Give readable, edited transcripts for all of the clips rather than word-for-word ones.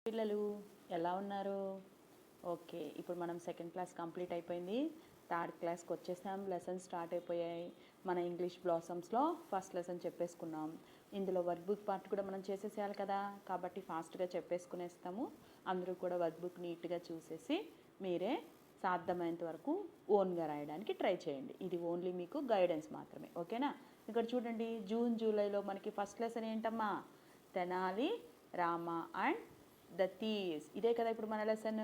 పిల్లలు ఎలా ఉన్నారు? ఓకే, ఇప్పుడు మనం సెకండ్ క్లాస్ కంప్లీట్ అయిపోయింది. థర్డ్ క్లాస్కి వచ్చేసాం. లెసన్స్ స్టార్ట్ అయిపోయాయి. మన ఇంగ్లీష్ బ్లాసమ్స్లో ఫస్ట్ లెసన్ చెప్పేసుకున్నాం. ఇందులో వర్క్ బుక్ పార్ట్ కూడా మనం చేసేసేయాలి కదా, కాబట్టి ఫాస్ట్గా చెప్పేసుకునేస్తాము. అందరూ కూడా వర్క్ బుక్ నీట్గా చూసేసి మీరే సాధ్యమైనంత వరకు ఓన్గా రాయడానికి ట్రై చేయండి. ఇది ఓన్లీ మీకు గైడెన్స్ మాత్రమే, ఓకేనా? ఇక్కడ చూడండి, జూన్ జూలైలో మనకి ఫస్ట్ లెసన్ ఏంటమ్మా? Tenali Rama and the thieves. ఇదే కదా ఇప్పుడు మన లెసన్.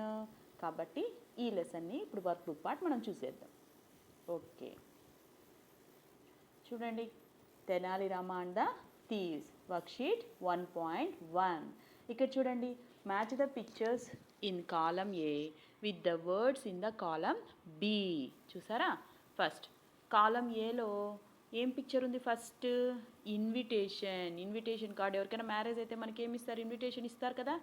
కాబట్టి ఈ లెసన్ని ఇప్పుడు వర్క్ బుక్ పార్ట్ మనం చూసేద్దాం. ఓకే, చూడండి, Tenali Rama and the thieves worksheet 1.1. ఇక్కడ చూడండి, match the pictures in column A with the words in the column B. చూసారా? ఫస్ట్ కాలం ఏలో ఏం పిక్చర్ ఉంది? First invitation card. ఎవరికైనా మ్యారేజ్ అయితే మనకి ఏమి ఇస్తారు? ఇన్విటేషన్ ఇస్తారు కదా.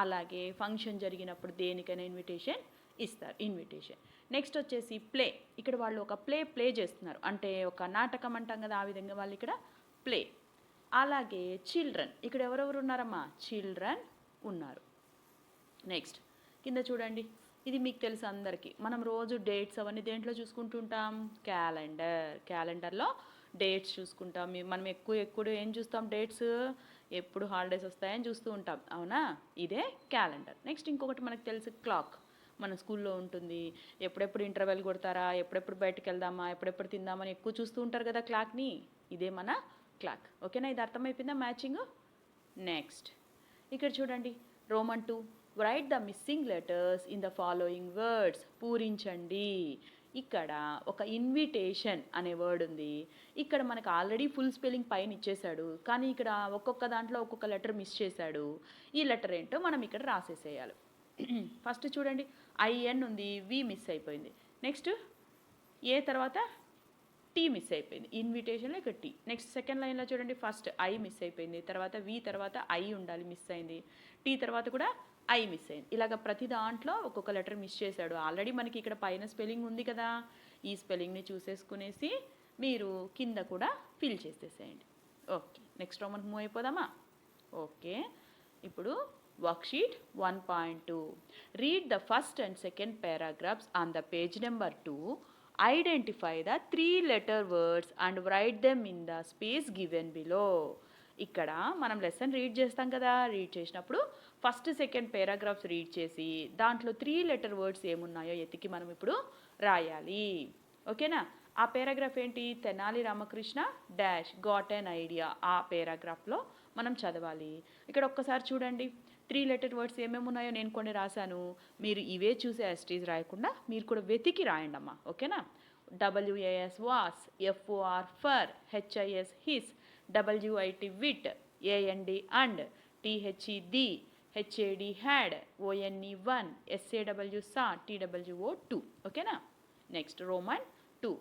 అలాగే ఫంక్షన్ జరిగినప్పుడు దేనికైనా ఇన్విటేషన్ ఇస్తారు. ఇన్విటేషన్. నెక్స్ట్ వచ్చేసి ప్లే. ఇక్కడ వాళ్ళు ఒక ప్లే చేస్తున్నారు, అంటే ఒక నాటకం అంటాం కదా, ఆ విధంగా వాళ్ళు ఇక్కడ ప్లే. అలాగే చిల్డ్రన్. ఇక్కడ ఎవరెవరు ఉన్నారమ్మా? చిల్డ్రన్ ఉన్నారు. నెక్స్ట్ కింద చూడండి, ఇది మీకు తెలుసు అందరికీ. మనం రోజు డేట్స్ అవన్నీ దేంట్లో చూసుకుంటుంటాం? క్యాలెండర్లో డేట్స్ చూసుకుంటాం. మనం ఎక్కువ ఏం చూస్తాం? డేట్స్ ఎప్పుడు హాలిడేస్ వస్తాయని చూస్తూ ఉంటాం, అవునా? ఇదే క్యాలెండర్. నెక్స్ట్ ఇంకొకటి మనకు తెలుసు, క్లాక్. మన స్కూల్లో ఉంటుంది. ఎప్పుడెప్పుడు ఇంటర్వెల్ కొడతారా, ఎప్పుడెప్పుడు బయటకు వెళ్దామా, ఎప్పుడెప్పుడు తిందామని ఎక్కువ చూస్తూ ఉంటారు కదా క్లాక్ని. ఇదే మన క్లాక్, ఓకేనా? ఇది అర్థమైపోయిందా మ్యాచింగ్? నెక్స్ట్ ఇక్కడ చూడండి, roman 2. Write the missing letters in the following words. పూరించండి. ఇక్కడ ఒక ఇన్విటేషన్ అనే వర్డ్ ఉంది. ఇక్కడ మనకు ఆల్రెడీ ఫుల్ స్పెల్లింగ్ పైన ఇచ్చేశాడు, కానీ ఇక్కడ ఒక్కొక్క దాంట్లో ఒక్కొక్క లెటర్ మిస్ చేశాడు. ఈ లెటర్ ఏంటో మనం ఇక్కడ రాసేసేయాలి. ఫస్ట్ చూడండి, ఐఎన్ ఉంది, వి మిస్ అయిపోయింది. నెక్స్ట్ ఏ తర్వాత టీ మిస్ అయిపోయింది. ఇన్విటేషన్లో ఇక్కడ టీ. నెక్స్ట్ సెకండ్ లైన్లో చూడండి, ఫస్ట్ ఐ మిస్ అయిపోయింది, తర్వాత వి తర్వాత ఐ ఉండాలి, మిస్ అయింది. టీ తర్వాత కూడా ఐ మిస్ అయింది. ఇలాగ ప్రతి దాంట్లో ఒక్కొక్క లెటర్ మిస్ చేశాడు. ఆల్రెడీ మనకి ఇక్కడ పైన స్పెల్లింగ్ ఉంది కదా, ఈ స్పెల్లింగ్ని చూసేసుకునేసి మీరు కింద కూడా ఫిల్ చేసేసేయండి. ఓకే, నెక్స్ట్ మనకు మూవ్ అయిపోదామా? ఓకే, ఇప్పుడు worksheet 1.2. Read the first and second paragraphs on the page number 2. Identify the 3-letter words and write them in the space given below. ఇక్కడ మనం లెసన్ రీడ్ చేస్తాం కదా, రీడ్ చేసినప్పుడు first second paragraphs read చేసి దాంట్లో 3-letter words ఏమున్నాయో ఎతికి మనం ఇప్పుడు రాయాలి, ఓకేనా? ఆ పారాగ్రాఫ్ ఏంటి? Tenali Ramakrishna dash got an idea. ఆ పారాగ్రాఫ్లో మనం చదవాలి. ఇక్కడ ఒక్కసారి చూడండి, 3-letter words ఏమేమి ఉన్నాయో నేను కొన్ని రాశాను. మీరు ఇవే చూసి యాస్టీస్ రాయకుండా మీరు కూడా వెతికి రాయండి అమ్మా, ఓకేనా? WAS was, FOR for, HIS his, WIT wit, AND and, THE the, HAD had, ONE one, SAW saw, TWO two, ఓకేనా? Next Roman 2.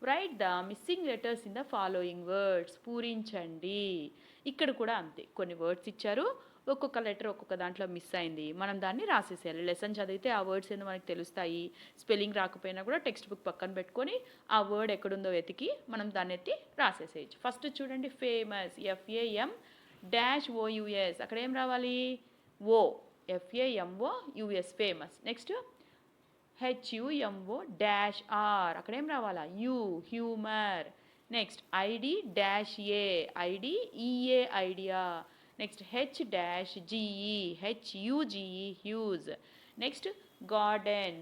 Write the missing letters in the following words. పూరించండి. ఇక్కడ కూడా అంతే, కొన్ని వర్డ్స్ ఇచ్చారు, ఒక్కొక్క letter ఒక్కొక్క దాంట్లో మిస్ అయింది, మనం దాన్ని రాసేసేయాలి. లెసన్ చదివితే ఆ వర్డ్స్ ఏందో మనకు తెలుస్తాయి. స్పెల్లింగ్ రాకపోయినా కూడా టెక్స్ట్ బుక్ పక్కన పెట్టుకొని ఆ వర్డ్ ఎక్కడుందో వెతికి మనం దాన్ని ఎత్తి రాసేసేయచ్చు. ఫస్ట్ చూడండి, ఫేమస్, FAM-OUS. అక్కడ ఏం రావాలి? ఓ. FAMOUS famous. Next HUMO-R. అక్కడ ఏం రావాలా? You. Humour. Next ID-A, IDEA idea. Next HUGE, huge. Next garden,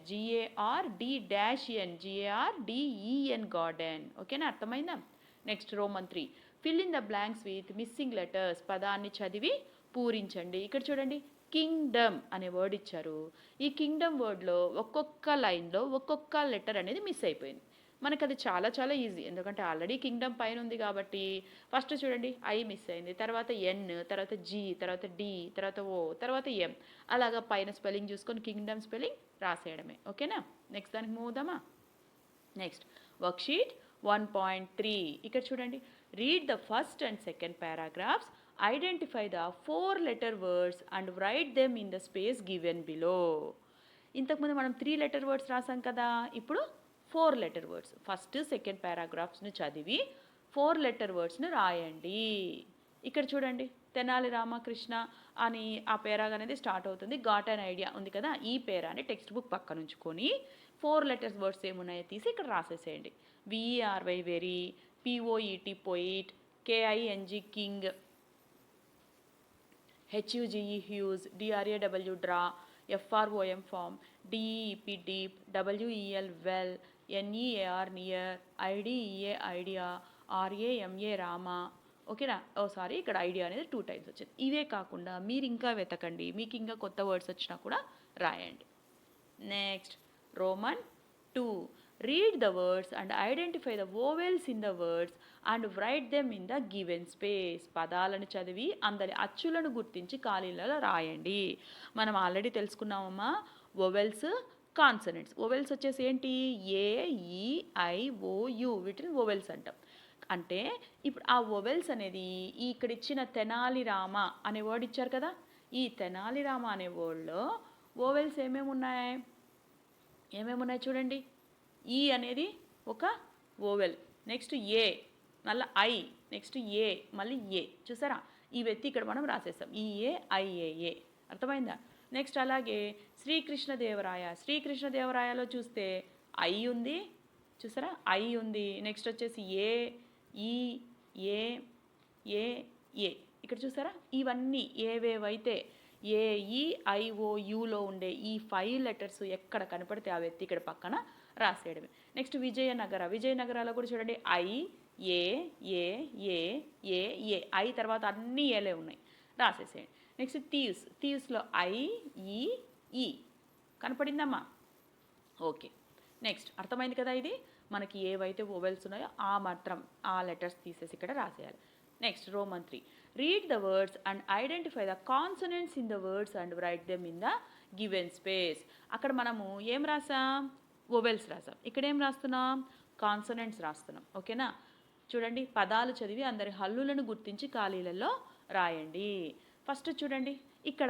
GARDEN, garden, ఓకేనా? అర్థమైందా? Next Roman 3. Fill in the blanks with missing letters. పదాన్ని చదివి పూరించండి. ఇక్కడ చూడండి, కింగ్డమ్ అనే వర్డ్ ఇచ్చారు. ఈ కింగ్డమ్ వర్డ్లో ఒక్కొక్క లైన్లో ఒక్కొక్క లెటర్ అనేది మిస్ అయిపోయింది. మనకు అది చాలా చాలా ఈజీ, ఎందుకంటే ఆల్రెడీ కింగ్డమ్ పైన ఉంది కాబట్టి. ఫస్ట్ చూడండి, ఐ మిస్ అయింది, తర్వాత N, తర్వాత G, తర్వాత D, తర్వాత O, తర్వాత M. అలాగా పైన స్పెల్లింగ్ చూసుకొని కింగ్డమ్ స్పెల్లింగ్ రాసేయడమే, ఓకేనా? నెక్స్ట్ దానికి మూవ్ అవుదామా? Next worksheet 1.3. ఇక్కడ చూడండి, read the first and second paragraphs. Identify the 4-letter words and write them in the space given below. ఇంతకుముందు మనం 3-letter words రాసాం కదా, ఇప్పుడు 4-letter words. ఫస్ట్ సెకండ్ పారాగ్రాఫ్స్ని చదివి 4-letter wordsని రాయండి. ఇక్కడ చూడండి తెనాలి రామకృష్ణ అని ఆ పేరాగ్ అనేది స్టార్ట్ అవుతుంది. గాట్ అండ్ ఐడియా ఉంది కదా, ఈ పేరాని టెక్స్ట్ బుక్ పక్కన ఉంచుకొని 4 లెటర్స్ వర్డ్స్ ఏమున్నాయో తీసి ఇక్కడ రాసేసేయండి. VERY very, POET poet, KING king, HUGE huge, DRAW draw, FROM form, DEEP deep, WEL well, NEAR near, IDEA idea, RAMA Rama. ఓకేనా? ఇక్కడ ఐడియా అనేది 2 టైమ్స్ వచ్చింది. ఇవే కాకుండా మీరు ఇంకా వెతకండి, మీకు ఇంకా కొత్త వర్డ్స్ వచ్చినా కూడా రాయండి. Next Roman 2, read the words and identify the vowels in the words and write them in the given space. పదాలను చదివి అందరి అచ్చులను గుర్తించి ఖాళీలలో రాయండి. మనం ఆల్రెడీ తెలుసుకున్నామమ్మా వోవెల్స్, కాన్సనెంట్స్. వోవెల్స్ వచ్చేసి ఏంటి? AEIOU, వీటిని వోవెల్స్ అంటాం. అంటే ఇప్పుడు ఆ వోవెల్స్ అనేది ఇక్కడ ఇచ్చిన తెనాలి రామ అనే వర్డ్ ఇచ్చారు కదా, ఈ తెనాలి రామ అనే వర్డ్లో వోవెల్స్ ఏమేమి ఉన్నాయి చూడండి. ఈ అనేది ఒక వోవెల్, నెక్స్ట్ ఏ, మళ్ళీ ఐ, నెక్స్ట్ ఏ, మళ్ళీ ఏ. చూసారా? ఈ వ్యక్తి ఇక్కడ మనం రాసేస్తాం EAIAA. అర్థమైందా? నెక్స్ట్ అలాగే శ్రీకృష్ణదేవరాయలో చూస్తే ఐ ఉంది, చూసారా? ఐ ఉంది. నెక్స్ట్ వచ్చేసి ఏ. ఇక్కడ చూసారా? ఇవన్నీ ఏవేవైతే AEIOUలో ఉండే ఈ 5 లెటర్స్ ఎక్కడ కనపడితే ఆ వ్యక్తి ఇక్కడ పక్కన రాసేయడమే. నెక్స్ట్ విజయనగరాలో కూడా చూడండి ఏ. ఐ తర్వాత అన్ని ఏలే ఉన్నాయి, రాసేసేయండి. నెక్స్ట్ థీవ్స్లో IEE కనపడిందమ్మా? ఓకే. నెక్స్ట్ అర్థమైంది కదా? ఇది మనకి ఏవైతే వోవెల్స్ ఉన్నాయో ఆ లెటర్స్ తీసేసి ఇక్కడ రాసేయాలి. Next Roman 3, read the words and identify the consonants in the words and write them in the given space. అక్కడ మనము ఏం రాసాం? వోవెల్స్ రాసాం. ఇక్కడ ఏం రాస్తున్నాం? కాన్సనెంట్స్ రాస్తున్నాం. ఓకేనా? చూడండి, పదాలు చదివి అందరి హల్లులను గుర్తించి ఖాళీలలో రాయండి. ఫస్ట్ చూడండి, ఇక్కడ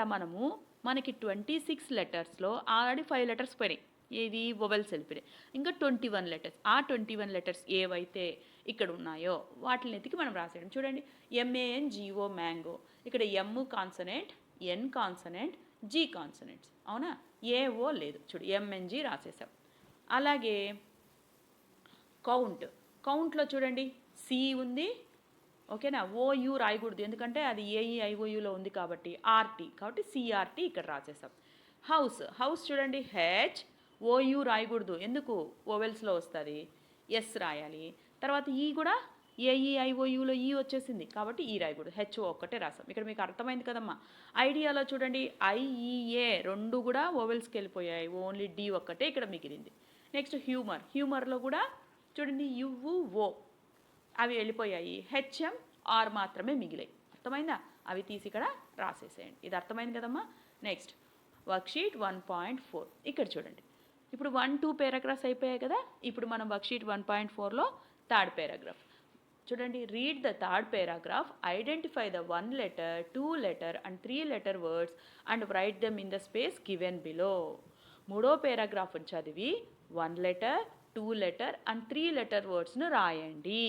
మనకి 26 లెటర్స్లో ఆల్రెడీ 5 లెటర్స్ పోయినాయి. ఏవి? వోవెల్స్ వెళ్ళిపోయాయి. ఇంకా 21 లెటర్స్. ఆ 21 లెటర్స్ ఏవైతే ఇక్కడ ఉన్నాయో వాటిని ఎత్తికి మనం రాసేయడం. చూడండి, MANGO మ్యాంగో. ఇక్కడ M consonant, N consonant, G consonants. అవునా? AO లేదు. చూడు, MNG రాసేసాం. అలాగే కౌంట్లో చూడండి C ఉంది. ఓకేనా? OU రాయకూడదు, ఎందుకంటే అది AEIOUలో ఉంది కాబట్టి RT, కాబట్టి CRT ఇక్కడ రాసేసాం. హౌస్ చూడండి HOU రాయకూడదు, ఎందుకు? ఓవెల్స్లో వస్తుంది, ఎస్ రాయాలి. తర్వాత కూడా AEIOUలో వచ్చేసింది కాబట్టి రాయకూడదు, HO ఒక్కటే రాసాం. ఇక్కడ మీకు అర్థమైంది కదమ్మా? ఐడియాలో చూడండి IEA 2 కూడా ఓవెల్స్కి వెళ్ళిపోయాయి, ఓన్లీ D ఒక్కటే ఇక్కడ మిగిలింది. నెక్స్ట్ హ్యూమర్లో కూడా చూడండి UO అవి వెళ్ళిపోయాయి, HM R మాత్రమే మిగిలాయి. అర్థమైందా? అవి తీసి ఇక్కడ రాసేసేయండి. ఇది అర్థమైంది కదమ్మా? నెక్స్ట్ వర్క్షీట్ 1.4 ఇక్కడ చూడండి. ఇప్పుడు 1-2 పారాగ్రాఫ్స్ అయిపోయాయి కదా. ఇప్పుడు మనం వర్క్షీట్ 1.4లో 3rd పారాగ్రాఫ్ చూడండి. Read the 3rd paragraph, identify the 1 letter, 2 letter and 3 letter words and write them in the space given below. 3వ పారాగ్రాఫ్ని చదివి 1 లెటర్, 2 లెటర్ అండ్ 3 లెటర్ వర్డ్స్ను రాయండి.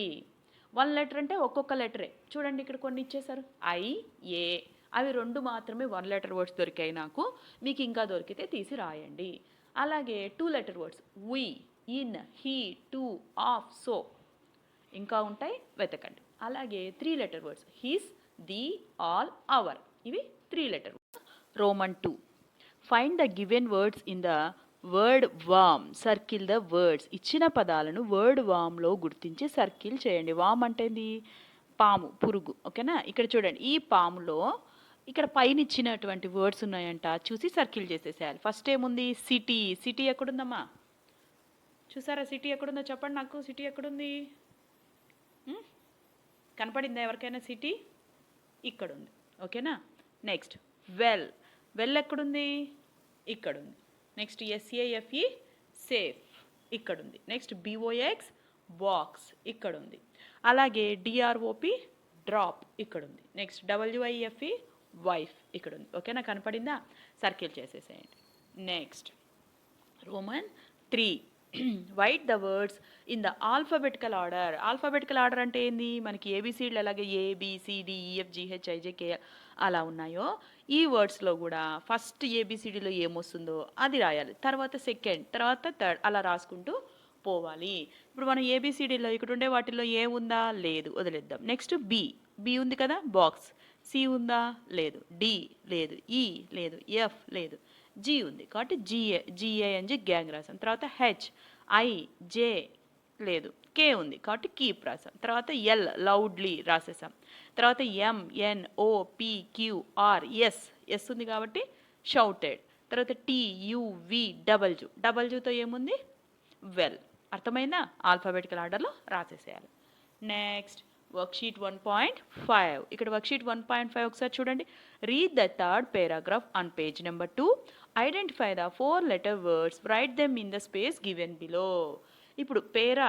1 లెటర్ అంటే ఒక్కొక్క లెటరే. చూడండి, ఇక్కడ కొన్ని ఇచ్చేసారు IA, అవి 2 మాత్రమే 1 లెటర్ వర్డ్స్ దొరికాయి నాకు. మీకు ఇంకా దొరికితే తీసి రాయండి. అలాగే 2 letter words we, in, he, to, of, so ఇంకా ఉంటాయి, వెతకండి. అలాగే 3 letter words his, the, all, our, ఇవి 3 letter words. Roman 2, find the given words in the word warm, circle the words. ఇచ్చిన పదాలను వర్డ్ వామ్లో గుర్తించి సర్కిల్ చేయండి. వామ్ అంటే పాము, పురుగు. ఓకేనా? ఇక్కడ చూడండి, ఈ పాములో ఇక్కడ పైన ఇచ్చినటువంటి వర్డ్స్ ఉన్నాయంట, చూసి సర్కిల్ చేసేసేయాలి. ఫస్ట్ ఏముంది? సిటీ ఎక్కడుందమ్మా? చూసారా సిటీ ఎక్కడుందో? చెప్పండి నాకు, సిటీ ఎక్కడుంది? కనపడిందా ఎవరికైనా సిటీ? ఇక్కడ ఉంది. ఓకేనా? నెక్స్ట్ వెల్ ఎక్కడుంది? ఇక్కడ ఉంది. నెక్స్ట్ SAFE సేఫ్ ఇక్కడ ఉంది. నెక్స్ట్ BOX బాక్స్ ఇక్కడ ఉంది. అలాగే DROP డ్రాప్ ఇక్కడ ఉంది. నెక్స్ట్ WIFE వైఫ్ ఇక్కడ ఉంది. ఓకేనా? కనపడిందా? సర్కిల్ చేసేసేయండి. Next Roman 3, right the words in the alphabetical order. Alphabetical order అంటే ఏంది? మనకి ఏబిసిడ్లు అలాగే ABCDEFGHIJK అలా ఉన్నాయో ఈ వర్డ్స్లో కూడా ఫస్ట్ ఏబిసిడిలో ఏమొస్తుందో అది రాయాలి, తర్వాత సెకండ్, తర్వాత థర్డ్, అలా రాసుకుంటూ పోవాలి. ఇప్పుడు మనం ఏబిసిడిలో ఇక్కడ ఉండే వాటిల్లో ఏ ఉందా? లేదు, వదిలేద్దాం. నెక్స్ట్ బి ఉంది కదా, బాక్స్. సి ఉందా? లేదు. డి లేదు. ఈ లేదు. ఎఫ్ లేదు. జీ ఉంది కాబట్టి GANG గ్యాంగ్ రాసాం. తర్వాత HIJ లేదు. కే ఉంది కాబట్టి కీప్ రాసాం. తర్వాత లౌడ్లీ రాసేసాం. తర్వాత MNOPQR ఉంది కాబట్టి షౌటెడ్. తర్వాత TUVW ఏముంది? వెల్. అర్థమైందా? ఆల్ఫాబెటికల్ ఆర్డర్లో రాసేసేయాలి. Next worksheet 1.5. ఇక్కడ వర్క్షీట్ 1.5 ఒకసారి చూడండి. Read the third paragraph on page number 2. Identify the 4 letter words, right them in the space given below. ఇప్పుడు పేరా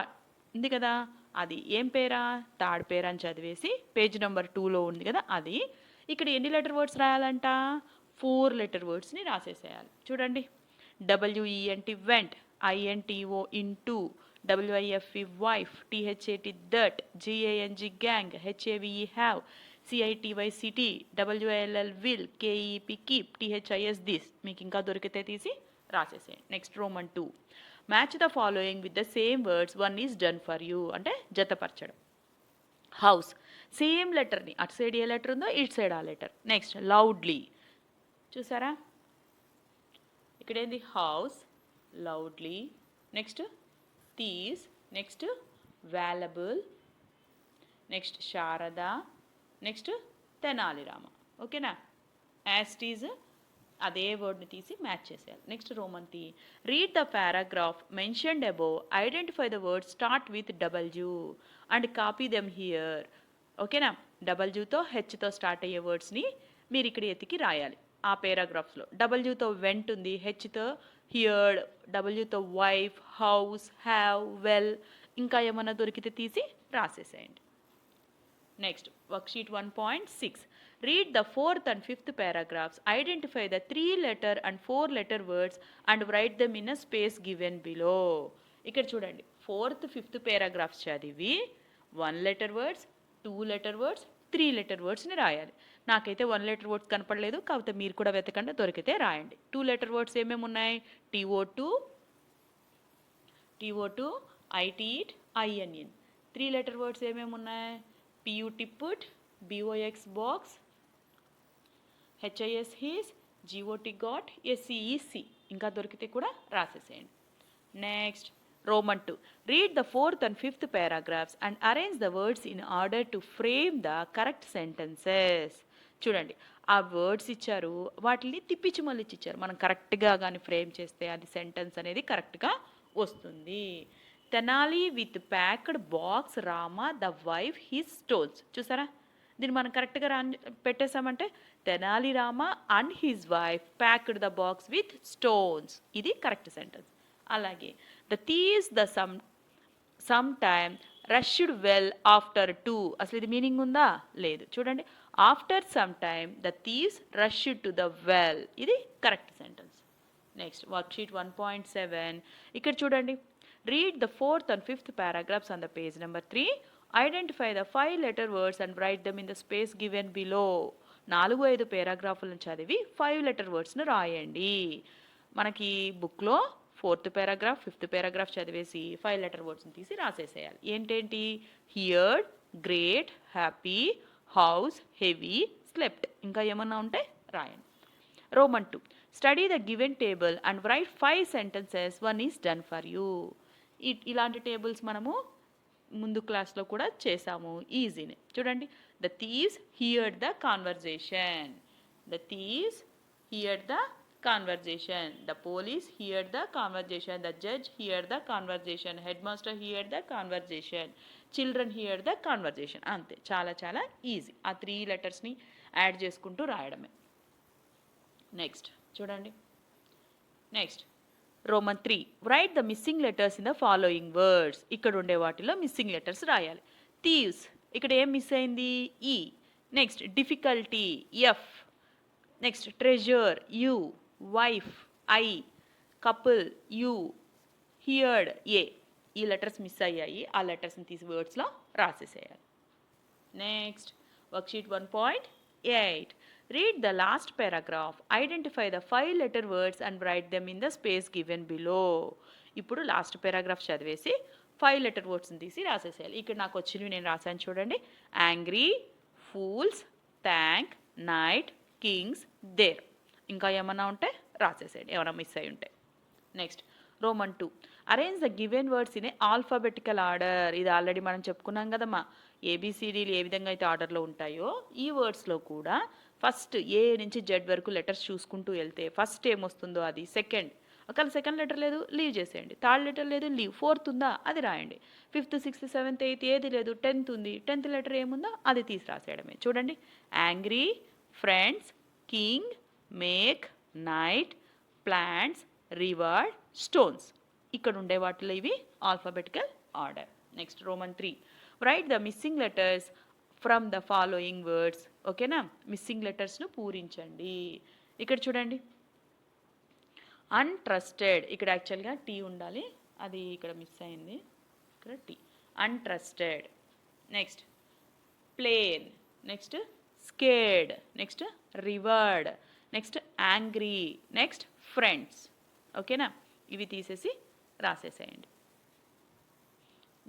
ఉంది కదా, అది ఏం పేరా? థర్డ్ పేరా అని చదివేసి పేజ్ నెంబర్ 2లో ఉంది కదా అది. ఇక్కడ ఎన్ని లెటర్ వర్డ్స్ రాయాలంట? 4 లెటర్ వర్డ్స్ని రాసేసేయాలి. చూడండి. WENT vent, INTO into, WIFE wife, THAT that, GANG gang, HAVE have, CITY city, WILL will, KEP keep, THIS this. మీకు ఇంకా దొరికితే తీసి రాసేసేయండి. Next Roman 2. Match the following with the same words, 1 is done for you అంటే జతపరచడం. House same లెటర్ని అటు side ఏ letter ఉందో ఇటు సైడ్ ఆ లెటర్. నెక్స్ట్ లౌడ్లీ చూసారా, ఇక్కడ ఏంది? House, loudly, next thieves, next valuable, next Sharada, next Tenali Rama. ఓకేనా? యాస్టీజ్ అదే వర్డ్ని తీసి మ్యాచ్ చేసేయాలి. Next Roman 3. Read the paragraph mentioned above, identify the word start with W and copy them here. ఓకేనా? Wతో హెచ్తో స్టార్ట్ అయ్యే వర్డ్స్ని మీరు ఇక్కడ ఎతికి రాయాలి ఆ పారాగ్రాఫ్స్లో. Wతో వెంట్ ఉంది, హెచ్తో హియర్డ్, Wతో వైఫ్, హౌస్, హ్యావ్, వెల్, ఇంకా ఏమన్నా దొరికితే తీసి రాసేసేయండి. Next worksheet 1.6. Read the 4th and 5th paragraphs, identify the 3 letter and 4 letter words and write them in a space given below. ఇక్కడ చూడండి, 4th 5th paragraphs చదివి 1 letter words, 2 letter words, 3 letter wordsని రాయాలి. నాకైతే 1 letter words కనపడలేదు, కాకపోతే మీరు కూడా వెతకండి, దొరికితే రాయండి. 2 letter words ఏమేమి ఉన్నాయి? TO2, IT eat, INN. 3 letter words ఏమేమి ఉన్నాయి? PUT put, BOX box, HIS his, GOT got, SEEC. ఇంకా దొరికితే కూడా రాసేసేయండి. Next Roman 2. Read the 4th and 5th paragraphs and arrange the words in order to frame the correct sentences. చూడండి, ఆ words ఇచ్చారు, వాటిని తిప్పించి మళ్ళీ ఇచ్చారు. మనం కరెక్ట్గా కానీ ఫ్రేమ్ చేస్తే అది సెంటెన్స్ అనేది కరెక్ట్గా వస్తుంది. Tenali with packed box, Rama the wife his stones. చూసారా, దీన్ని మనం కరెక్ట్గా పెట్టేసామంటే Tenali Rama and his wife packed the box with stones. ఇది కరెక్ట్ సెంటెన్స్. అలాగే the thieves the some time rushed well after 2. అసలు ఇది మీనింగ్ ఉందా? లేదు. చూడండి, after some time the thieves rushed to the well. ఇది కరెక్ట్ సెంటెన్స్. Next worksheet 1.7. ఇక్కడ చూడండి, read the 4th and 5th paragraphs on the page number 3. Identify the 5 letter words and write them in the space given below. 4-5 పారాగ్రాఫ్లను చదివి 5 letter wordsను రాయండి. మనకి బుక్లో 4th paragraph, 5th paragraph చదివేసి 5 letter wordsని తీసి రాసేసేయాలి. ఏంటేంటి? Heard, great, happy, house, heavy, slept. ఇంకా ఏమన్నా ఉంటే రాయండి. Roman 2. Study the given table and write 5 sentences, 1 is done for you. ఇలాంటి టేబుల్స్ మనము ముందు క్లాస్లో కూడా చేసాము, ఈజీనే. చూడండి, the thieves heard the conversation, the thieves heard the conversation, the police heard the conversation, the judge heard the conversation, headmaster heard the conversation, children heard the conversation. అంతే, చాలా చాలా ఈజీ. ఆ 3 లెటర్స్ని యాడ్ చేసుకుంటూ రాయడమే. Next చూడండి, next Roman 3. Right the missing letters in the following words. ఇక్కడ ఉండే వాటిలో మిస్సింగ్ లెటర్స్ రాయాలి. థీవ్స్, ఇక్కడ ఏం మిస్ అయింది? E. Next difficulty, F. Next treasure, U. Wife, I. Couple, U. Heard A, ఈ లెటర్స్ మిస్ అయ్యాయి, ఆ లెటర్స్ని తీసి వర్డ్స్లో రాసేసేయాలి. Next worksheet 1.8. Read the last paragraph. Identify the 5-letter words and write them in the space given below. ఇప్పుడు last paragraph చదివేసి 5-letter వర్డ్స్ని తీసి రాసేసేయాలి. ఇక్కడ నాకు వచ్చినవి నేను రాశాను చూడండి. Angry, fools, thank, night, kings, there. ఇంకా ఏమన్నా ఉంటే రాసేసేయండి, ఏమైనా మిస్ అయి ఉంటే. Next Roman 2. Arrange the given words in a alphabetical order. ఇది ఆల్రెడీ మనం చెప్పుకున్నాం కదమ్మా. ఏబిసిడీలు ఏ విధంగా అయితే ఆర్డర్లో ఉంటాయో ఈ వర్డ్స్లో కూడా ఫస్ట్ ఏ నుంచి జెడ్ వరకు లెటర్స్ చూసుకుంటూ వెళ్తే ఫస్ట్ ఏమొస్తుందో అది, సెకండ్ ఒకవేళ సెకండ్ లెటర్ లేదు లీవ్ చేసేయండి, థర్డ్ లెటర్ లేదు లీవ్, ఫోర్త్ ఉందా అది రాయండి, ఫిఫ్త్, సిక్స్త్, సెవెంత్, ఎయిత్ ఏది లేదు, 10th ఉంది, 10th లెటర్ ఏముందో అది తీసి రాసేయడమే. చూడండి, angry, friends, king, make, night, plants, river, stones. ఇక్కడ ఉండే వాటిలో ఇవి alphabetical order. Next Roman 3. Right the missing letters from the following words. ఓకేనా, మిస్సింగ్ లెటర్స్ను పూరించండి. ఇక్కడ చూడండి, అన్ట్రస్టెడ్, ఇక్కడ యాక్చువల్గా టీ ఉండాలి, అది ఇక్కడ మిస్ అయింది, ఇక్కడ T. Untrusted. Next plane, next scared, next reward, next angry, next friends. ఓకేనా, ఇవి తీసేసి రాసేసేయండి.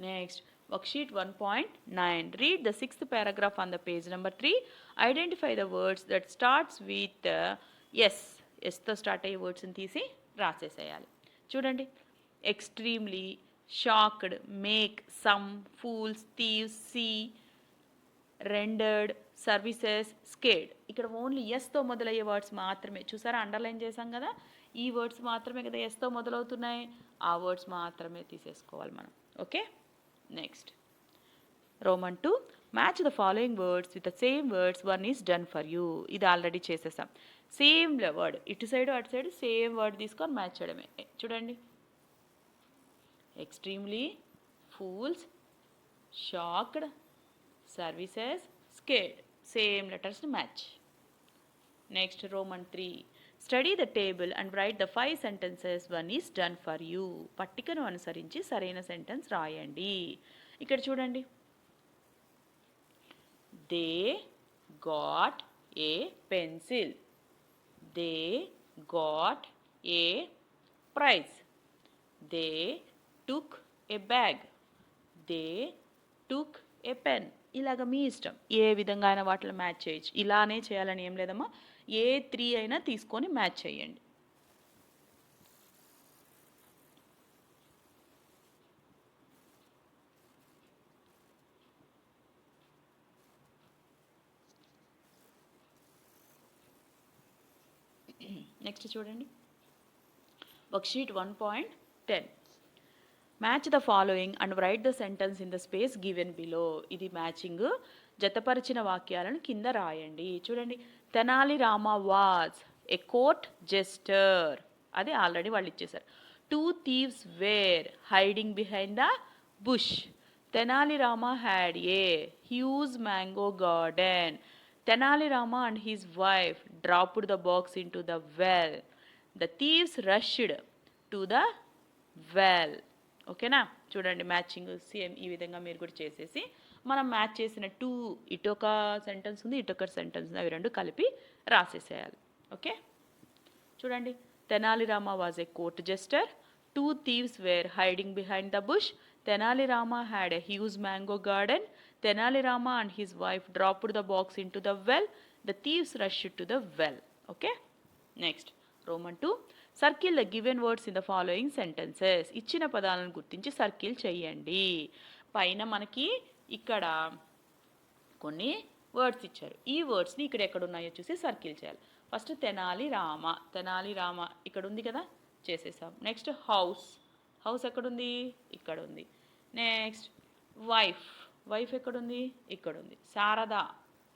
Next worksheet 1.9. Read the 6th paragraph on the page number 3. Identify the words that starts with yes. ఎస్తో స్టార్ట్ అయ్యే వర్డ్స్ని తీసి రాసేసేయాలి. చూడండి, extremely, shocked, make, some, fools, thieves, sea, rendered, services, scared. ఇక్కడ ఓన్లీ ఎస్తో మొదలయ్యే వర్డ్స్ మాత్రమే. చూసారా, అండర్లైన్ చేసాం కదా, ఈ వర్డ్స్ మాత్రమే కదా ఎస్తో మొదలవుతున్నాయి, ఆ వర్డ్స్ మాత్రమే తీసేసుకోవాలి మనం. Okay. Next Roman 2. Match the following words with the same words, one is done for you. ఇది ఆల్రెడీ చేసేసాం. సేమ్ వర్డ్, ఇటు సైడ్ అటు సైడ్ సేమ్ వర్డ్ తీసుకొని మ్యాచ్ చేయడమే. చూడండి, extremely, fools, shocked, services, scared. Same లెటర్స్ని match. Next Roman 3. Study the table and write the 5 sentences, one is done for you. పట్టికను అనుసరించి సరైన సెంటెన్స్ రాయండి. ఇక్కడ చూడండి, they got A pencil, they got a prize, they took a bag, they took a pen. ఇలాగ మీ ఇష్టం, ఏ విధంగా అయినా వాటిలో మ్యాచ్ చేయొచ్చు. ఇలానే చేయాలని ఏం లేదమ్మా, ఏ 3 అయినా తీసుకొని మ్యాచ్ చేయండి. నెక్స్ట్ చూడండి, worksheet 1.10. Match the following and write the sentence in the space given below. ఇది మ్యాచింగ్. జతపరిచిన వాక్యాలను కింద రాయండి. చూడండి, Tenali Rama was a court jester, అది ఆల్రెడీ వాళ్ళు ఇచ్చేశారు. 2 thieves were hiding behind the bush. Tenali Rama had a huge mango garden. Tenali Rama and his wife dropped the box into the well. The thieves rushed to the well. ఓకేనా, చూడండి matching same ఈ విధంగా మీరు కూడా చేసేసి మనం మ్యాచ్ చేసిన 2, ఇటొక సెంటెన్స్ ఉంది, ఇటొక సెంటెన్స్ ఉంది, అవి 2 కలిపి రాసేసేయాలి. ఓకే, చూడండి, Tenali Rama was a court jester, 2 thieves were hiding behind the bush, Tenali Rama had a huge mango garden, Tenali Rama and his wife dropped the box into the well, the thieves rushed to the well. Okay. Next Roman 2. Circle the given words in the following sentences. ఇచ్చిన పదాలను గుర్తించి circle చేయండి. పైన మనకి ఇక్కడ కొన్ని words ఇచ్చారు, ఈ వర్డ్స్ని ఇక్కడ ఎక్కడ ఉన్నాయో చూసి సర్కిల్ చేయాలి. ఫస్ట్ తెనాలి రామ, తెనాలి రామ ఇక్కడ ఉంది కదా, చేసేసాం. నెక్స్ట్ హౌస్, హౌస్ ఎక్కడుంది, ఇక్కడ ఉంది. నెక్స్ట్ వైఫ్, వైఫ్ ఎక్కడుంది, ఇక్కడ ఉంది. శారద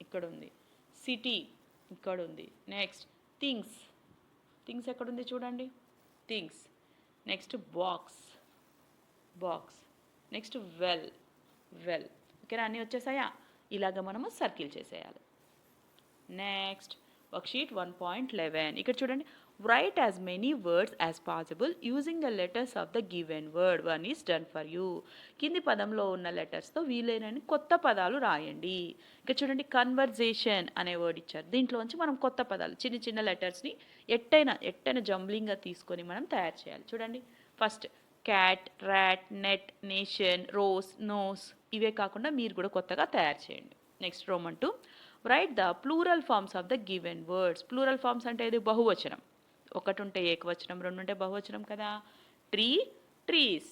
ఇక్కడ ఉంది. సిటీ ఇక్కడ ఉంది. నెక్స్ట్ థింగ్స్, థింగ్స్ ఎక్కడుంది చూడండి, things. Next box, box. Next well, well. ఓకేనా, అన్నీ వచ్చేసాయా? ఇలాగ మనము సర్కిల్ చేసేయాలి. Next worksheet 1.11. ఇక్కడ చూడండి, Write as many words as possible using the letters of the given word. One is done for you. కింది పదంలో ఉన్న లెటర్స్తో వీలైనన్ని కొత్త పదాలు రాయండి. ఇక చూడండి, కన్వర్జేషన్ అనే వర్డ్ ఇచ్చారు. దీంట్లోంచి మనం కొత్త పదాలు చిన్న చిన్న లెటర్స్ని ఎట్టైన జంబ్లింగ్గా తీసుకొని మనం తయారు చేయాలి. చూడండి, first cat, rat, net, nation, rose, nose, ఇవే కాకుండా మీరు కూడా కొత్తగా తయారు చేయండి. Next Roman 2, write the plural forms of the given words. Plural forms అంటే ఇది బహువచనం. ఒకటి ఉంటే ఏకవచనం, రెండు ఉంటే బహువచనం కదా. Tree, trees,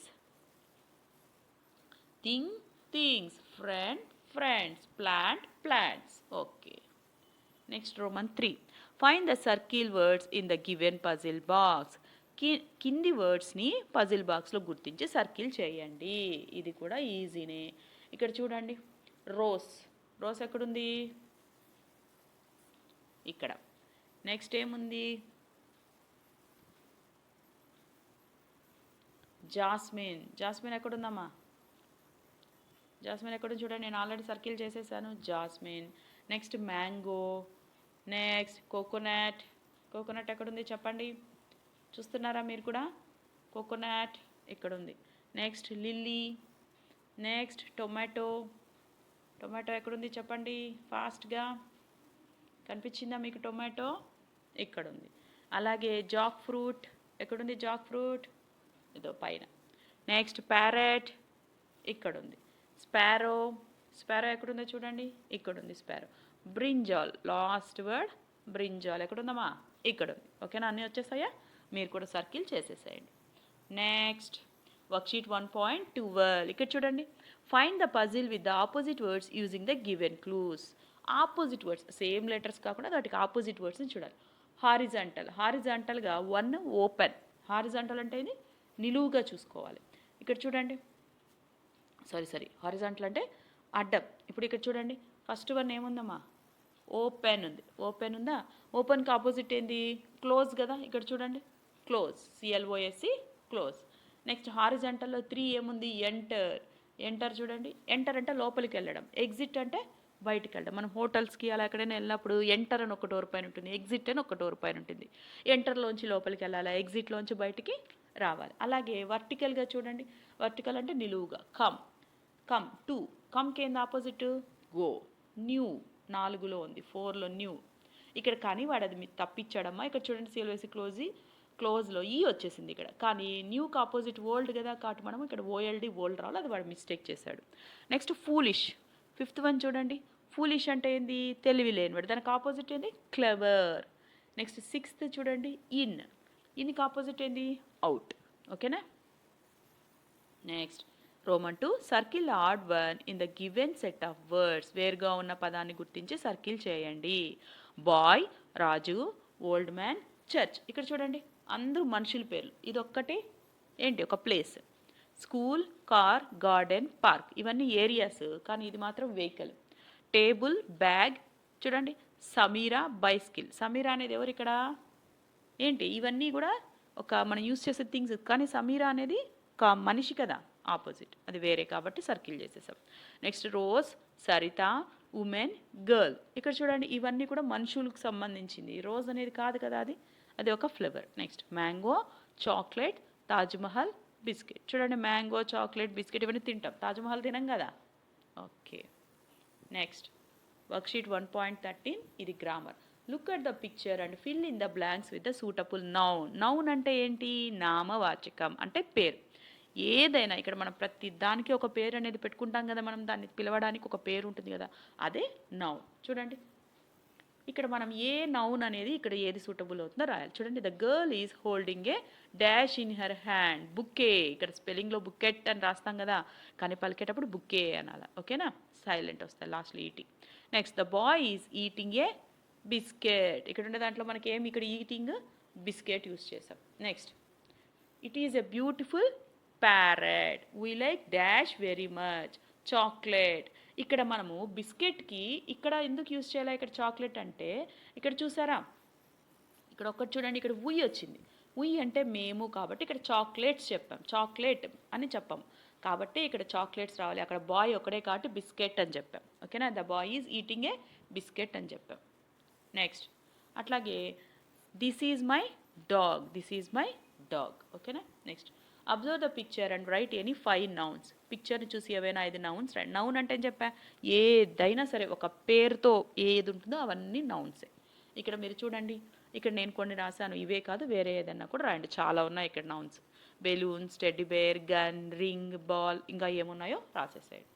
thing, things, friend, friends, plant, plants. Okay. Next Roman 3, find the circle words in the given puzzle box. కింది వర్డ్స్ని పజిల్ బాక్స్లో గుర్తించి సర్కిల్ చేయండి. ఇది కూడా ఈజీనే. ఇక్కడ చూడండి, రోస్, రోస్ ఎక్కడుంది? ఇక్కడ. నెక్స్ట్ ఏముంది? Jasmine, jasmine ఎక్కడుందమ్మా? జాస్మిన్ ఎక్కడుంది చూడండి, నేను ఆల్రెడీ సర్కిల్ చేసేసాను. Jasmine. Next mango. Next coconut, coconut ఎక్కడుంది చెప్పండి? చూస్తున్నారా మీరు కూడా? కోకోనట్ ఇక్కడుంది. Next lily. Next tomato, tomato ఎక్కడుంది చెప్పండి ఫాస్ట్గా? కనిపించిందా మీకు టొమాటో? ఇక్కడుంది. అలాగే జాక్ ఫ్రూట్ ఎక్కడుంది? జాక్ ఫ్రూట్ ఇదో పైన. నెక్స్ట్ ప్యారెట్ ఇక్కడుంది. స్పారో, స్పారో ఎక్కడుందో చూడండి, ఇక్కడుంది sparrow. Brinjal, last word brinjal ఎక్కడుందమ్మా? ఇక్కడుంది. ఓకేనా? అన్నీ వచ్చేసాయా? మీరు కూడా సర్కిల్ చేసేసేయండి. Next worksheet 1.12. ఇక్కడ చూడండి, find the puzzle with the opposite words using the given clues. Opposite words, same letters కాకుండా వాటికి ఆపోజిట్ వర్డ్స్ని చూడాలి. Horizontal, హారిజాంటల్గా 1 open. హారిజాంటల్ అంటే ఇది నిలువుగా చూసుకోవాలి. ఇక్కడ చూడండి, సారీ హారిజాంటల్ అంటే అడ్డం. ఇప్పుడు ఇక్కడ చూడండి, ఫస్ట్ వన్ ఏముందమ్మా? ఓపెన్ ఉంది. ఓపెన్ ఉందా? ఓపెన్కి ఆపోజిట్ ఏంది? క్లోజ్ కదా. ఇక్కడ చూడండి, క్లోజ్, CLOSE, క్లోజ్. నెక్స్ట్ హారిజాంటల్లో 3 ఏముంది? ఎంటర్. ఎంటర్ చూడండి, ఎంటర్ అంటే లోపలికి వెళ్ళడం. ఎగ్జిట్ అంటే బయటికి వెళ్ళడం. మనం హోటల్స్కి అలా ఎక్కడైనా వెళ్ళినప్పుడు ఎంటర్ అని ఒక డోర్ పైన ఉంటుంది, ఎగ్జిట్ అని ఒక డోర్ పైన ఉంటుంది. ఎంటర్లోంచి లోపలికి వెళ్ళాలి, ఎగ్జిట్లోంచి బయటికి రావాలి. అలాగే వర్టికల్గా చూడండి, వర్టికల్ అంటే నిలువుగా. కమ్, కమ్ టు, కమ్కి ఏంది ఆపోజిట్? గో. న్యూ 4లో ఉంది, 4లో న్యూ. ఇక్కడ కానీ వాడు అది మీరు తప్పించాడమ్మా. ఇక్కడ చూడండి, CLOSE క్లోజ్లో ఈ వచ్చేసింది ఇక్కడ. కానీ న్యూకి ఆపోజిట్ ఓల్డ్ కదా, కాబట్టి మనం ఇక్కడ OLD ఓల్డ్ రావాలి, అది వాడు మిస్టేక్ చేశాడు. నెక్స్ట్ ఫూలిష్, 5th వన్ చూడండి. ఫూలిష్ అంటే ఏంది? తెలివి లేనివాడు. దానికి ఆపోజిట్ ఏంది? క్లెవర్. నెక్స్ట్ 6th చూడండి, ఇన్. ఇన్కి ఆపోజిట్ ఏంది? అవుట్. ఓకేనా? Next Roman 2, circle odd one in the given set of words. వేరుగా ఉన్న పదాన్ని గుర్తించి సర్కిల్ చేయండి. బాయ్, రాజు, ఓల్డ్ మ్యాన్, చర్చ్. ఇక్కడ చూడండి, అందరూ మనుషుల పేర్లు. ఇది ఒక్కటి ఏంటి? ఒక place. School, car, garden, park, ఇవన్నీ ఏరియాస్, కానీ ఇది మాత్రం వెహికల్. Table, bag. చూడండి, సమీరా, బైస్కిల్. సమీరా అనేది ఎవరు ఇక్కడ? ఏంటి? ఇవన్నీ కూడా ఒక మనం యూస్ చేసే థింగ్స్, కానీ సమీరా అనేది ఒక మనిషి కదా, ఆపోజిట్, అది వేరే కాబట్టి సర్కిల్ చేసేసాం. Next rose, Saritha, women, girl. ఇక్కడ చూడండి, ఇవన్నీ కూడా మనుషులకు సంబంధించింది. రోజ్ అనేది కాదు కదా, అది ఒక flavour. Next mango, chocolate, Taj Mahal, biscuit. చూడండి, మ్యాంగో, చాక్లెట్, బిస్కెట్ ఇవన్నీ తింటాం, తాజ్మహల్ తినం కదా. ఓకే. నెక్స్ట్ వర్క్షీట్ 1.13, ఇది grammar. Look at the picture and fill in the blanks with the suitable noun. Noun అంటే ఏంటి? నామవాచకం అంటే పేరు. ఏదైనా ఇక్కడ మనం ప్రతి దానికి ఒక పేరు అనేది పెట్టుకుంటాం కదా, మనం దాన్ని పిలవడానికి ఒక పేరు ఉంటుంది కదా, అదే నౌన్. చూడండి, ఇక్కడ మనం ఏ నౌన్ అనేది ఇక్కడ ఏది సూటబుల్ అవుతుందో రాయాలి. చూడండి, the girl is holding a dash in her hand. Bouquet. ఇక్కడ స్పెల్లింగ్లో బుకెట్ అని రాస్తాం కదా, కానీ పలికేటప్పుడు బుక్కే అనాలి. ఓకేనా? సైలెంట్ వస్తాయి లాస్ట్లో ET. Next the boy is eating a biscuit. ఇక్కడ ఉండే దాంట్లో మనకి ఏమి ఇక్కడ ఈటింగ్ బిస్కెట్ యూస్ చేసాం. Next it is a beautiful parrot. We like dash very much. Chocolate. ఇక్కడ మనము బిస్కెట్కి ఇక్కడ ఎందుకు యూస్ చేయాలి? ఇక్కడ చాక్లెట్ అంటే ఇక్కడ చూసారా, ఇక్కడ ఒక్కటి చూడండి, ఇక్కడ ఉయ్ వచ్చింది. ఉయ్ అంటే మేము, కాబట్టి ఇక్కడ చాక్లెట్స్ చెప్పాం, చాక్లెట్ అని చెప్పాం, కాబట్టి ఇక్కడ చాక్లెట్స్ రావాలి. అక్కడ బాయ్ ఒకడే కాబట్టి బిస్కెట్ అని చెప్పాం. ఓకేనా? The boy is eating a biscuit అని చెప్పాం. నెక్స్ట్ అట్లాగే this is my dog, this is my dog. ఓకేనా. Next observe the picture and write any 5 nouns. పిక్చర్ని చూసి ఏవైనా 5 నౌన్స్ రైట్. నౌన్ అంటే ఏం చెప్పా, ఏదైనా సరే ఒక పేరుతో ఏది ఉంటుందో అవన్నీ నౌన్సే. ఇక్కడ మీరు చూడండి, ఇక్కడ నేను కొన్ని రాశాను, ఇవే కాదు వేరే ఏదైనా కూడా రాయండి, చాలా ఉన్నాయి ఇక్కడ nouns. Balloons, teddy bear, gun, ring, ball, ఇంకా ఏమున్నాయో రాసేసేయండి.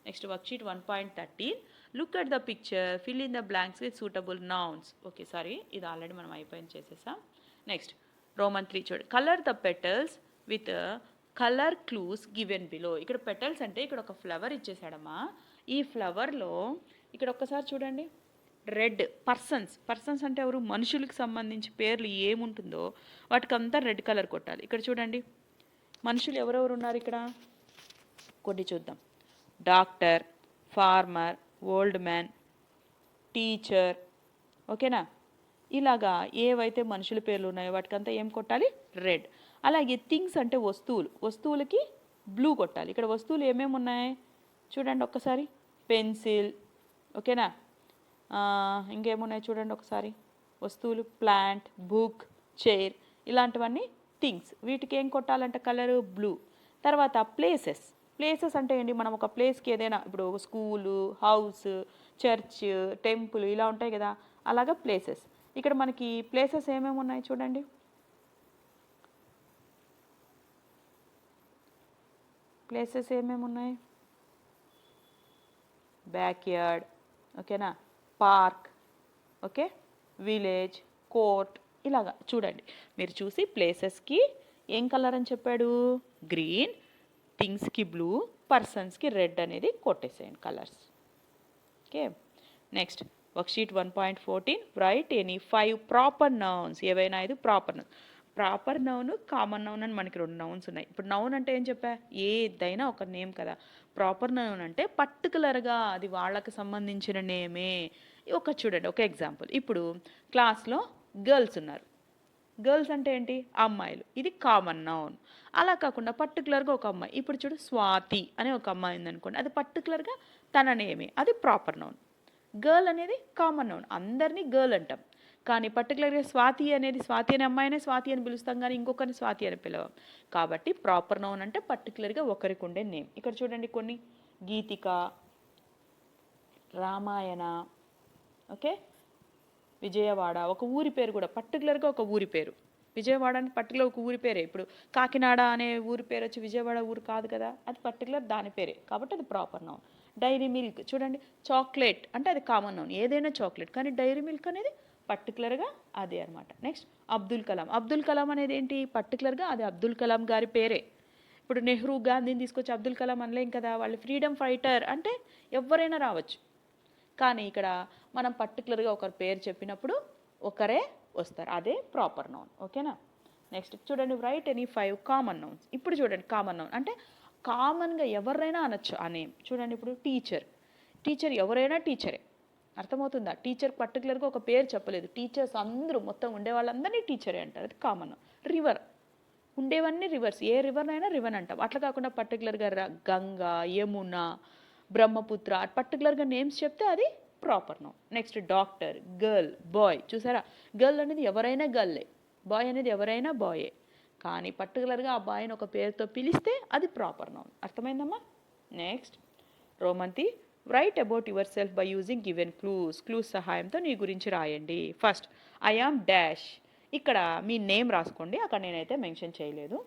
Next worksheet 1.13 look at the picture, fill in the blanks with suitable nouns. Okay sorry, ఇది ఆల్రెడీ మనం అయిపోయింది చేసేసాం. నెక్స్ట్ రోమన్ 3 చూడండి, colour the petals with colour clues given below. ఇక్కడ petals అంటే ఇక్కడ ఒక ఫ్లవర్ ఇచ్చేసాడమ్మా. ఈ ఫ్లవర్లో ఇక్కడ ఒక్కసారి చూడండి, రెడ్ పర్సన్స్ అంటే ఎవరు, మనుషులకు సంబంధించి పేర్లు ఏముంటుందో వాటికంతా రెడ్ కలర్ కొట్టాలి. ఇక్కడ చూడండి మనుషులు ఎవరెవరు ఉన్నారు ఇక్కడ, కొన్ని చూద్దాం. Doctor, farmer, old man, teacher. ఓకేనా. ఇలాగా ఏవైతే మనుషుల పేర్లు ఉన్నాయో వాటికంతా ఏం కొట్టాలి, రెడ్. అలాగే థింగ్స్ అంటే వస్తువులకి బ్లూ కొట్టాలి. ఇక్కడ వస్తువులు ఏమేమి ఉన్నాయి చూడండి ఒక్కసారి, పెన్సిల్. ఓకేనా. ఇంకేమున్నాయి చూడండి ఒకసారి వస్తువులు, ప్లాంట్, బుక్, చైర్, ఇలాంటివన్నీ థింగ్స్. వీటికి ఏం కొట్టాలంటే కలరు బ్లూ. తర్వాత ప్లేసెస్ అంటే ఏంటి, మనం ఒక ప్లేస్కి ఏదైనా ఇప్పుడు స్కూలు, హౌస్, చర్చ్, టెంపుల్ ఇలా ఉంటాయి కదా, అలాగా ప్లేసెస్. ఇక్కడ మనకి ప్లేసెస్ ఏమేమి ఉన్నాయి చూడండి, ప్లేసెస్ ఏమేమి ఉన్నాయి, బ్యాక్యార్డ్. ఓకేనా. పార్క్, ఓకే, విలేజ్, కోర్ట్, ఇలాగా చూడండి. మీరు చూసి ప్లేసెస్కి ఏం కలర్ అని చెప్పాడు, గ్రీన్, థింగ్స్కి బ్లూ, పర్సన్స్కి రెడ్ అనేది కొట్టేసేయండి colours. Okay. Next worksheet 1.14 write any 5 proper nouns. ఏవైనా 5 ప్రాపర్ నౌన్, కామన్ నౌన్ అని మనకి 2 నౌన్స్ ఉన్నాయి. ఇప్పుడు నౌన్ అంటే ఏం చెప్పా, ఏదైనా ఒక నేమ్ కదా. ప్రాపర్ నౌన్ అంటే పర్టికులర్గా అది వాళ్ళకి సంబంధించిన నేమే. చూడండి ఒక ఎగ్జాంపుల్, ఇప్పుడు క్లాస్లో గర్ల్స్ ఉన్నారు, గర్ల్స్ అంటే ఏంటి, అమ్మాయిలు, ఇది కామన్ నౌన్. అలా కాకుండా పర్టికులర్గా ఒక అమ్మాయి, ఇప్పుడు చూడు స్వాతి అనే ఒక అమ్మాయి ఉందనుకోండి, అది పర్టికులర్గా తన నేమే, అది ప్రాపర్ నౌన్. గర్ల్ అనేది కామన్ నౌన్, అందరినీ గర్ల్ అంటాం. కానీ పర్టికులర్గా స్వాతి అనే అమ్మాయినే స్వాతి అని పిలుస్తాం, కానీ ఇంకొకరిని స్వాతి అని పిలవం. కాబట్టి ప్రాపర్ నౌన్ అంటే పర్టికులర్గా ఒకరికి ఉండే నేమ్. ఇక్కడ చూడండి కొన్ని, గీతిక, రామాయణ, ఓకే, విజయవాడ, ఒక ఊరి పేరు కూడా పర్టికులర్గా ఒక ఊరి పేరు. విజయవాడ అని పర్టికులర్ ఒక ఊరి పేరే. ఇప్పుడు కాకినాడ అనే ఊరి పేరు వచ్చి విజయవాడ ఊరు కాదు కదా, అది పర్టికులర్ దాని పేరే, కాబట్టి అది ప్రాపర్ నౌన్. డైరీ మిల్క్ చూడండి, చాక్లెట్ అంటే అది కామన్ నౌన్, ఏదైనా చాక్లెట్, కానీ డైరీ మిల్క్ అనేది పర్టికులర్గా అదే అనమాట. నెక్స్ట్ అబ్దుల్ కలాం అనేది ఏంటి, పర్టికులర్గా అది అబ్దుల్ కలాం గారి పేరే. ఇప్పుడు నెహ్రూ, గాంధీని తీసుకొచ్చి అబ్దుల్ కలాం అనలేం కదా, వాళ్ళు ఫ్రీడమ్ ఫైటర్ అంటే ఎవరైనా రావచ్చు. కానీ ఇక్కడ మనం పర్టికులర్గా ఒకరి పేరు చెప్పినప్పుడు ఒకరే వస్తారు, అదే ప్రాపర్ నౌన్. ఓకేనా. నెక్స్ట్ చూడండి రైట్ ఎనీ 5 కామన్ నౌన్స్. ఇప్పుడు చూడండి కామన్ నౌన్ అంటే కామన్గా ఎవరైనా అనొచ్చు ఆ నేమ్. చూడండి ఇప్పుడు టీచర్ ఎవరైనా టీచరే, అర్థమవుతుందా. టీచర్ పర్టికులర్గా ఒక పేరు చెప్పలేదు, టీచర్స్ అందరూ మొత్తం ఉండే వాళ్ళందరినీ టీచరే అంటారు, అది కామన్ నౌన్. రివర్, ఉండేవన్నీ రివర్స్, ఏ రివర్నైనా రివర్ అంటాం. అట్లా కాకుండా పర్టికులర్గా గంగా, యమున, బ్రహ్మపుత్ర పర్టికులర్గా నేమ్స్ చెప్తే అది proper noun. Next doctor, girl, boy. చూసారా, గర్ల్ అనేది ఎవరైనా గర్లే, బాయ్ అనేది ఎవరైనా బాయే, కానీ పర్టికులర్గా ఆ బాయ్ని ఒక పేరుతో పిలిస్తే అది ప్రాపర్ నౌన్. అర్థమైందమ్మా. Next Roman three write about yourself by using given clues సహాయంతో నీ గురించి రాయండి. ఫస్ట్ ఐ ఆమ్ డాష్, ఇక్కడ మీ నేమ్ రాసుకోండి, అక్కడ నేనైతే మెన్షన్ చేయలేదు.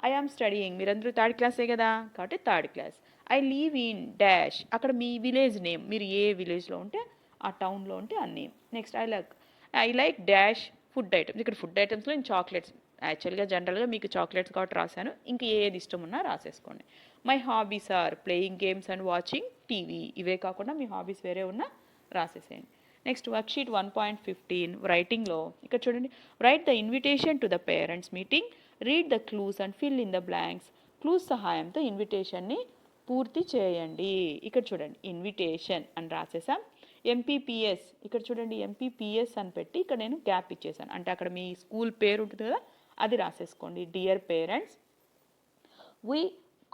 ఐ ఆమ్ స్టడీయింగ్, మీరందరూ 3rd క్లాసే కదా, కాబట్టి 3rd class. I leave in dash, అక్కడ మీ విలేజ్ నేమ్, మీరు ఏ విలేజ్లో ఉంటే ఆ టౌన్లో ఉంటే ఆ name. Next I like dash food items, ఇక్కడ ఫుడ్ ఐటమ్స్లో నేను చాక్లెట్స్, యాక్చువల్గా జనరల్గా మీకు చాక్లెట్స్ కాబట్టి రాశాను, ఇంక ఏది ఇష్టం ఉన్నా రాసేసుకోండి. My hobbies are playing games and watching TV, ఇవే కాకుండా మీ హాబీస్ వేరే ఉన్నా రాసేసేయండి. నెక్స్ట్ వర్క్షీట్ 1.15 రైటింగ్లో ఇక్కడ చూడండి, right the invitation to the parents meeting, read the clues and fill in the blanks. Clues సహాయంతో ఇన్విటేషన్ని పూర్తి చేయండి. ఇక్కడ చూడండి ఇన్విటేషన్ అని రాసేసాం. ఎంపీపీఎస్, ఇక్కడ చూడండి ఎంపీపీఎస్ అని పెట్టి ఇక్కడ నేను గ్యాప్ ఇచ్చేసాను, అంటే అక్కడ మీ స్కూల్ పేరు ఉంటుంది కదా, అది రాసేసుకోండి. Dear parents, we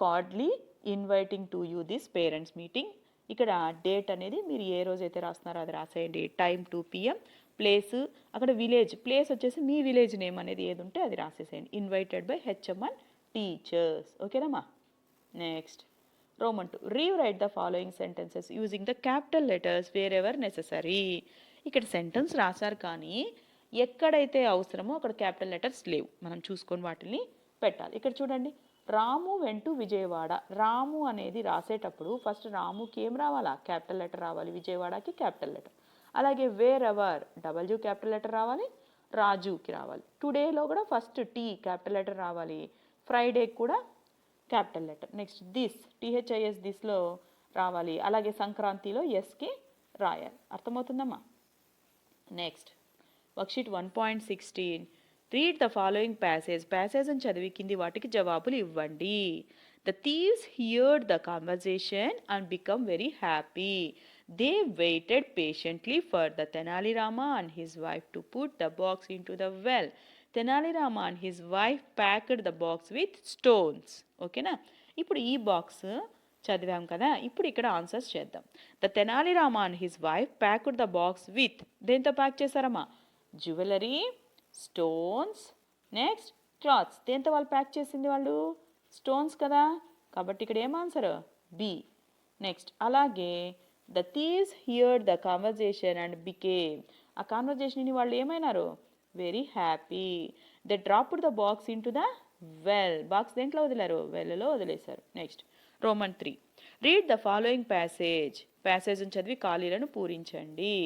cordially inviting to you this parents meeting. ఇక్కడ డేట్ అనేది మీరు ఏ రోజైతే రాస్తున్నారో అది రాసేయండి. టైం 2 PM, ప్లేస్, అక్కడ విలేజ్, ప్లేస్ వచ్చేసి మీ విలేజ్ నేమ్ అనేది ఏది ఉంటే అది రాసేసేయండి. Invited by HM and teachers. ఓకేనమ్మా. Next Roman 2, rewrite the following sentences using the capital letters wherever necessary. ఇక్కడ సెంటెన్స్ రాశారు కానీ ఎక్కడైతే అవసరమో అక్కడ క్యాపిటల్ లెటర్స్ లేవు, మనం చూసుకొని వాటిని పెట్టాలి. ఇక్కడ చూడండి, రాము వెంటు విజయవాడ. రాము అనేది రాసేటప్పుడు ఫస్ట్ రాముకి ఏం రావాలా, క్యాపిటల్ లెటర్ రావాలి, విజయవాడకి క్యాపిటల్ లెటర్. అలాగే wear ever W capital letter రావాలి, రాజుకి రావాలి. టుడేలో కూడా ఫస్ట్ టీ క్యాపిటల్ లెటర్ రావాలి, ఫ్రైడేకి కూడా capital letter. Next this T H I S దిస్లో రావాలి, అలాగే సంక్రాంతిలో ఎస్కి రాయాలి. అర్థమవుతుందమ్మా. Next worksheet 1.16, read the following passage అని చదివి కింది వాటికి జవాబులు ఇవ్వండి. The thieves heard the conversation and become very happy. They waited patiently for the Tenali Rama and his wife to put the box into the well. Tenali Rama and his wife packed the box with stones. ఓకేనా. ఇప్పుడు ఈ box చదివాం కదా, ఇప్పుడు ఇక్కడ answers చేద్దాం. The Tenali Rama and his wife packed the box with, దేంతో pack చేశారమ్మా, జ్యువెలరీ, స్టోన్స్, నెక్స్ట్ క్లాత్స్. దేంతో వాళ్ళు ప్యాక్ చేసింది, వాళ్ళు స్టోన్స్ కదా, కాబట్టి ఇక్కడ ఏం ఆన్సర్, బి. నెక్స్ట్ అలాగే the thieves heard the conversation and became, ఆ కాన్వర్జేషన్ని వాళ్ళు ఏమైనారు, very happy. They dropped the box into the well, box దేంట్లో వదిలేరు, వెల్లో వదిలేశారు. Next Roman 3, read the following ప్యాసేజ్ని చదివి ఖాళీలను పూరించండి.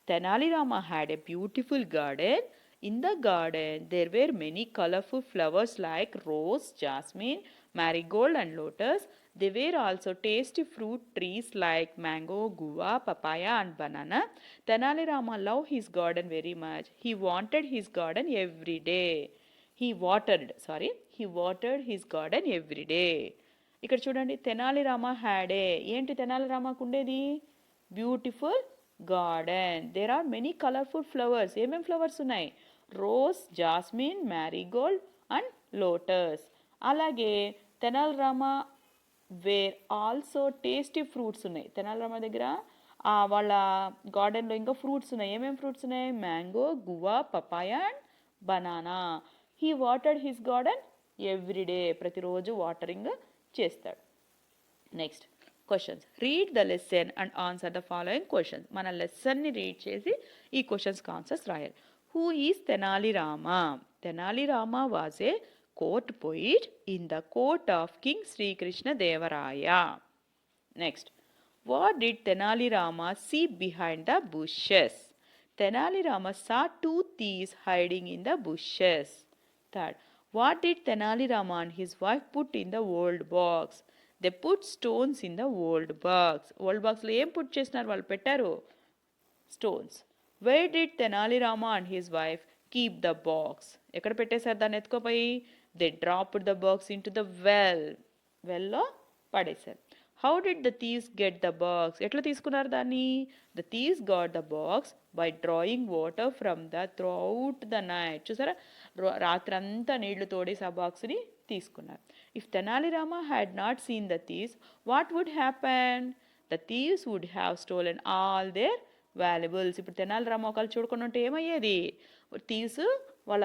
Tenali Rama had a beautiful garden. In the garden, there were many colorful flowers like rose, jasmine, marigold and lotus. There were also tasty fruit trees like mango, guava, papaya and banana. Tenali Rama loved his garden very much. He wanted his garden every day. He watered his garden every day. ఇక్కడ చూడండి, Tenali Rama had ఏ, ఏంటి తెనాలి రామకు ఉండేది, beautiful garden. There are many colourful flowers, ఏమేం flowers ఉన్నాయి, rose, jasmine, marigold and lotus. అలాగే Tenali Rama where also tasty fruits ఉన్నాయి, తెనాలి రామ దగ్గర వాళ్ళ గార్డెన్లో ఇంకా ఫ్రూట్స్ ఉన్నాయి, ఏమేమి ఫ్రూట్స్ ఉన్నాయి, mango, guava, papaya and banana. He watered his garden everyday, ప్రతిరోజు వాటరింగ్ చేస్తాడు. Next questions, read the lesson and answer the following questions. మన లెసన్ని రీడ్ చేసి ఈ క్వశ్చన్స్కి ఆన్సర్స్ రాయాలి. Who is Tenali Rama? Tenali Rama was a court poet in the court of king Srikrishna Devaraya. Next, what did Tenali Rama see behind the bushes? Tenali Rama saw two thieves hiding in the bushes. Third, what did Tenali Rama and his wife put in the old box? They put stones in the old box. Old box lo em put chesinaru vallu pettaru? Stones. Where did Tenali Rama and his wife keep the box? Ekkada pettesaru danni ettukopoyi? They dropped the box into the well. Well lo padesaru. How did the thieves get the box? ఎట్లా తీసుకున్నారు దాన్ని? The thieves got the box by drawing water from the throughout the night. చూసారా, రాత్రంతా నీళ్లు తోడేసి ఆ బాక్స్ని తీసుకున్నారు. If Tenali Rama had not seen the thieves, what would happen? The thieves would have stolen all their valuables. ఇప్పుడు తెనాలి రామ ఒకళ్ళు చూడకుండా ఉంటే ఏమయ్యేది? థీవ్స్ వాళ్ళ